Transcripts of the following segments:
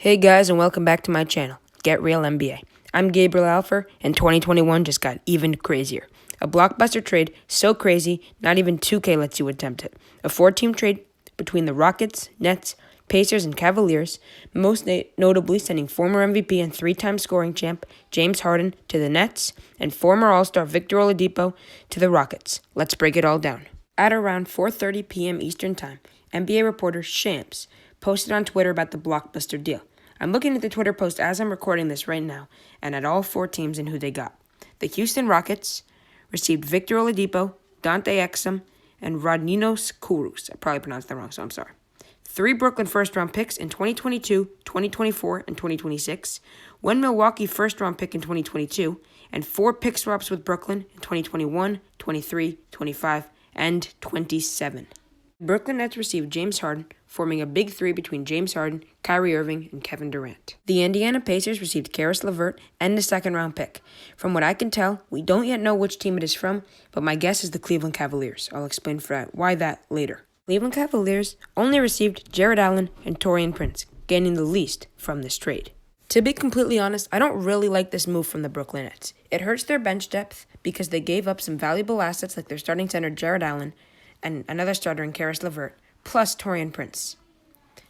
Hey guys, and welcome back to my channel, Get Real NBA. I'm Gabriel Alfer, and 2021 just got even crazier. A blockbuster trade so crazy, not even 2K lets you attempt it. A 4-team trade between the Rockets, Nets, Pacers, and Cavaliers, most notably sending former MVP and 3-time scoring champ James Harden to the Nets and former All-Star Victor Oladipo to the Rockets. Let's break it all down. At around 4:30 p.m. Eastern Time, NBA reporter Shams posted on Twitter about the Blockbuster deal. I'm looking at the Twitter post as I'm recording this right now, and at all 4 teams and who they got. The Houston Rockets received Victor Oladipo, Dante Exum, and Rodions Kurucs. I probably pronounced that wrong, so I'm sorry. 3 Brooklyn first-round picks in 2022, 2024, and 2026, 1 Milwaukee first-round pick in 2022, and 4 pick swaps with Brooklyn in 2021, 23, 25, and 27. The Brooklyn Nets received James Harden, forming a big 3 between James Harden, Kyrie Irving, and Kevin Durant. The Indiana Pacers received Caris, LeVert, and a second-round pick. From what I can tell, we don't yet know which team it is from, but my guess is the Cleveland Cavaliers. I'll explain why that later. Cleveland Cavaliers only received Jarrett and Taurean Prince, gaining the least from this trade. To be completely honest, I don't really like this move from the Brooklyn Nets. It hurts their bench depth because they gave up some valuable assets like their starting center Jarrett and another starter in Caris LeVert, plus Taurean Prince.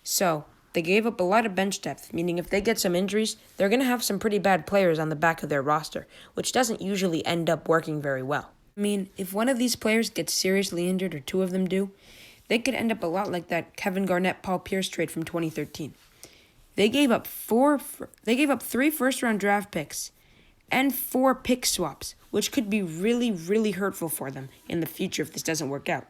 So, they gave up a lot of bench depth, meaning if they get some injuries, they're going to have some pretty bad players on the back of their roster, which doesn't usually end up working very well. I mean, if one of these players gets seriously injured or 2 of them do, they could end up a lot like that Kevin Garnett-Paul Pierce trade from 2013. They gave up 3 first-round draft picks and 4 pick swaps, which could be really, really hurtful for them in the future if this doesn't work out.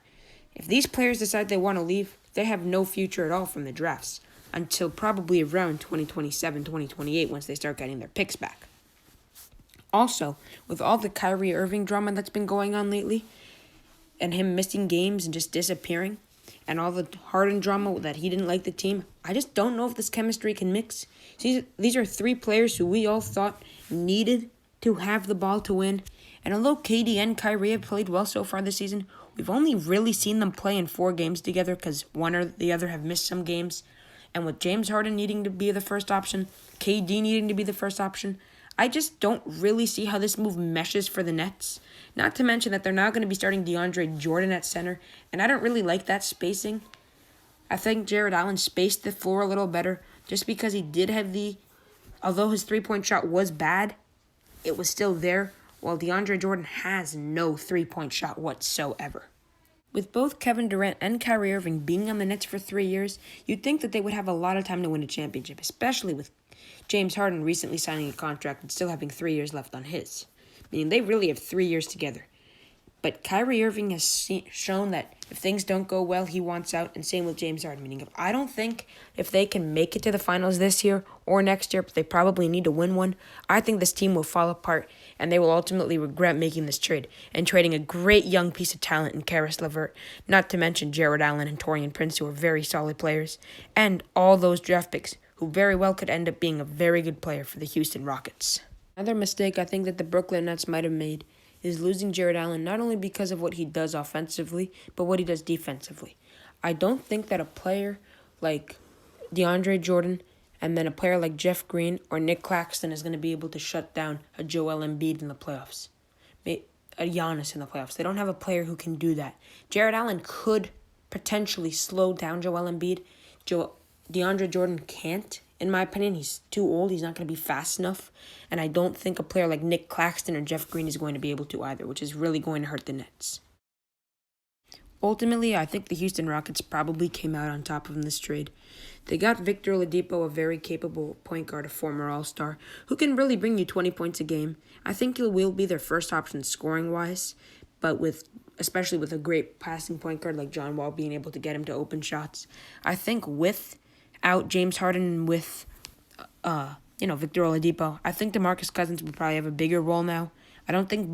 If these players decide they want to leave, they have no future at all from the drafts until probably around 2027, 2028 once they start getting their picks back. Also, with all the Kyrie Irving drama that's been going on lately, and him missing games and just disappearing, and all the Harden drama that he didn't like the team, I just don't know if this chemistry can mix. These are 3 players who we all thought needed to have the ball to win, and although KD and Kyrie have played well so far this season, we've only really seen them play in 4 games together because one or the other have missed some games. And with James Harden needing to be the first option, KD needing to be the first option, I just don't really see how this move meshes for the Nets. Not to mention that they're now going to be starting DeAndre Jordan at center, and I don't really like that spacing. I think Jarrett Allen spaced the floor a little better just because he did have although his 3-point shot was bad, it was still there, while DeAndre Jordan has no 3-point shot whatsoever. With both Kevin Durant and Kyrie Irving being on the Nets for 3 years, you'd think that they would have a lot of time to win a championship, especially with James Harden recently signing a contract and still having 3 years left on his. Meaning they really have 3 years together. But Kyrie Irving has shown that if things don't go well, he wants out, and same with James Harden. Meaning I don't think if they can make it to the finals this year or next year, but they probably need to win one, I think this team will fall apart, and they will ultimately regret making this trade and trading a great young piece of talent in Caris LeVert, not to mention Jarrett Allen and Taurean Prince, who are very solid players, and all those draft picks, who very well could end up being a very good player for the Houston Rockets. Another mistake I think that the Brooklyn Nets might have made is losing Jarrett Allen not only because of what he does offensively, but what he does defensively. I don't think that a player like DeAndre Jordan and then a player like Jeff Green or Nick Claxton is going to be able to shut down a Joel Embiid in the playoffs, a Giannis in the playoffs. They don't have a player who can do that. Jarrett Allen could potentially slow down Joel Embiid. DeAndre Jordan can't. In my opinion, he's too old. He's not going to be fast enough. And I don't think a player like Nick Claxton or Jeff Green is going to be able to either, which is really going to hurt the Nets. Ultimately, I think the Houston Rockets probably came out on top in this trade. They got Victor Oladipo, a very capable point guard, a former All-Star, who can really bring you 20 points a game. I think he will be their first option scoring-wise, but especially with a great passing point guard like John Wall being able to get him to open shots. I think without James Harden and with Victor Oladipo, I think DeMarcus Cousins would probably have a bigger role now. I don't think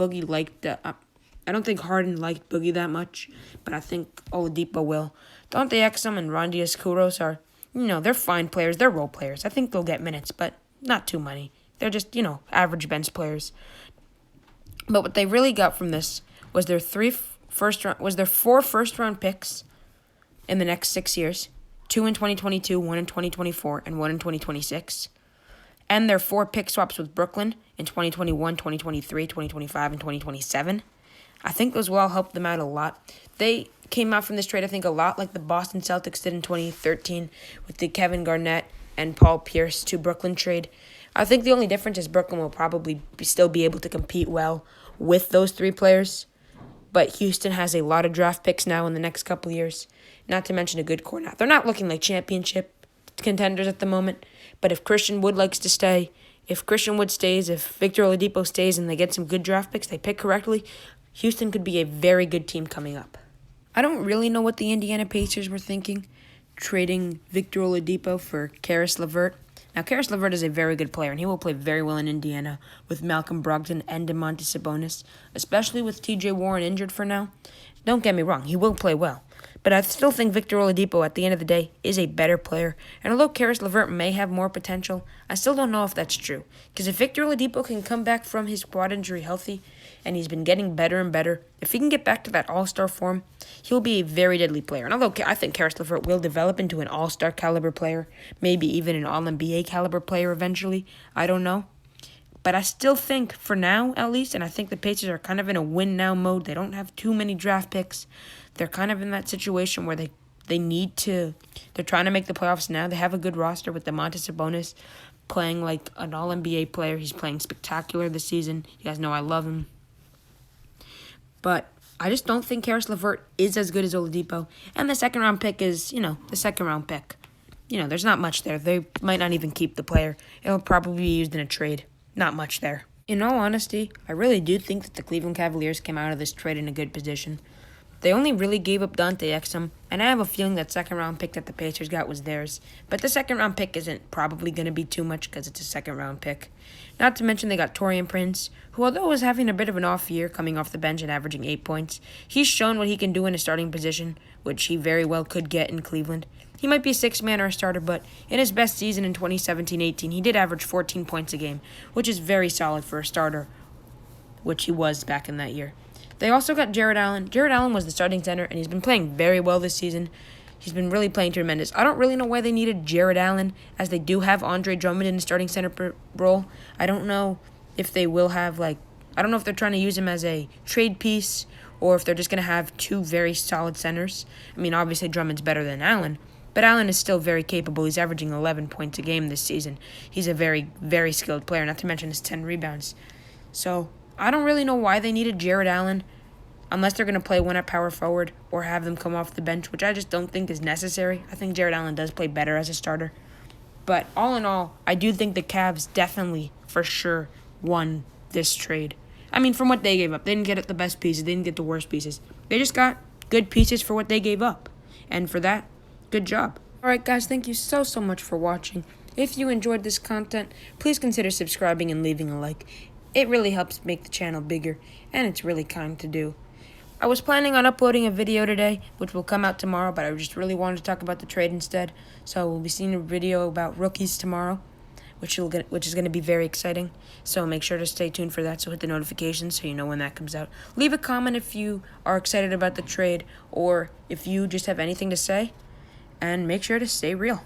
Harden liked Boogie that much, but I think Oladipo will. Dante Exum and Rodions Kurucs are, they're fine players. They're role players. I think they'll get minutes, but not too many. They're just, average bench players. But what they really got from this was their 4 first-round picks in the next 6 years, 2 in 2022, 1 in 2024, and 1 in 2026. And their 4 pick swaps with Brooklyn in 2021, 2023, 2025, and 2027. I think those will all help them out a lot. They came out from this trade, I think, a lot like the Boston Celtics did in 2013 with the Kevin Garnett and Paul Pierce to Brooklyn trade. I think the only difference is Brooklyn will probably still be able to compete well with those 3 players. But Houston has a lot of draft picks now in the next couple of years, not to mention a good core now. They're not looking like championship contenders at the moment, but if Christian Wood likes to stay, if Christian Wood stays, if Victor Oladipo stays and they get some good draft picks, they pick correctly, Houston could be a very good team coming up. I don't really know what the Indiana Pacers were thinking, trading Victor Oladipo for Caris LeVert. Now, Caris LeVert is a very good player, and he will play very well in Indiana with Malcolm Brogdon and Domantas Sabonis, especially with T.J. Warren injured for now. Don't get me wrong, he will play well. But I still think Victor Oladipo, at the end of the day, is a better player. And although Caris LeVert may have more potential, I still don't know if that's true. Because if Victor Oladipo can come back from his quad injury healthy, and he's been getting better and better, if he can get back to that all-star form, he'll be a very deadly player. And although I think Caris LeVert will develop into an all-star caliber player, maybe even an all-NBA caliber player eventually, I don't know. But I still think, for now at least, and I think the Pacers are kind of in a win-now mode. They don't have too many draft picks. They're kind of in that situation where they need to. They're trying to make the playoffs now. They have a good roster with Domantas Sabonis playing like an all-NBA player. He's playing spectacular this season. You guys know I love him. But I just don't think Caris LeVert is as good as Oladipo. And the second-round pick is, the second-round pick. There's not much there. They might not even keep the player. It'll probably be used in a trade. Not much there. In all honesty, I really do think that the Cleveland Cavaliers came out of this trade in a good position. They only really gave up Dante Exum, and I have a feeling that second-round pick that the Pacers got was theirs. But the second-round pick isn't probably going to be too much because it's a second-round pick. Not to mention they got Taurean Prince, who although was having a bit of an off year coming off the bench and averaging 8 points, he's shown what he can do in a starting position, which he very well could get in Cleveland. He might be a six-man or a starter, but in his best season in 2017-18, he did average 14 points a game, which is very solid for a starter, which he was back in that year. They also got Jarrett Allen. Jarrett Allen was the starting center, and he's been playing very well this season. He's been really playing tremendous. I don't really know why they needed Jarrett Allen, as they do have Andre Drummond in the starting center role. I don't know if they will have, I don't know if they're trying to use him as a trade piece or if they're just going to have 2 very solid centers. I mean, obviously Drummond's better than Allen, but Allen is still very capable. He's averaging 11 points a game this season. He's a very, very skilled player, not to mention his 10 rebounds. So I don't really know why they needed Jarrett Allen, unless they're going to play one at power forward or have them come off the bench, which I just don't think is necessary. I think Jarrett Allen does play better as a starter. But all in all, I do think the Cavs definitely, for sure, won this trade. I mean, from what they gave up. They didn't get the best pieces. They didn't get the worst pieces. They just got good pieces for what they gave up. And for that, good job. Alright guys, thank you so much for watching. If you enjoyed this content, please consider subscribing and leaving a like. It really helps make the channel bigger, and it's really kind to do. I was planning on uploading a video today, which will come out tomorrow, but I just really wanted to talk about the trade instead. So we'll be seeing a video about rookies tomorrow, which is going to be very exciting. So make sure to stay tuned for that, so hit the notifications so you know when that comes out. Leave a comment if you are excited about the trade, or if you just have anything to say, and make sure to stay real.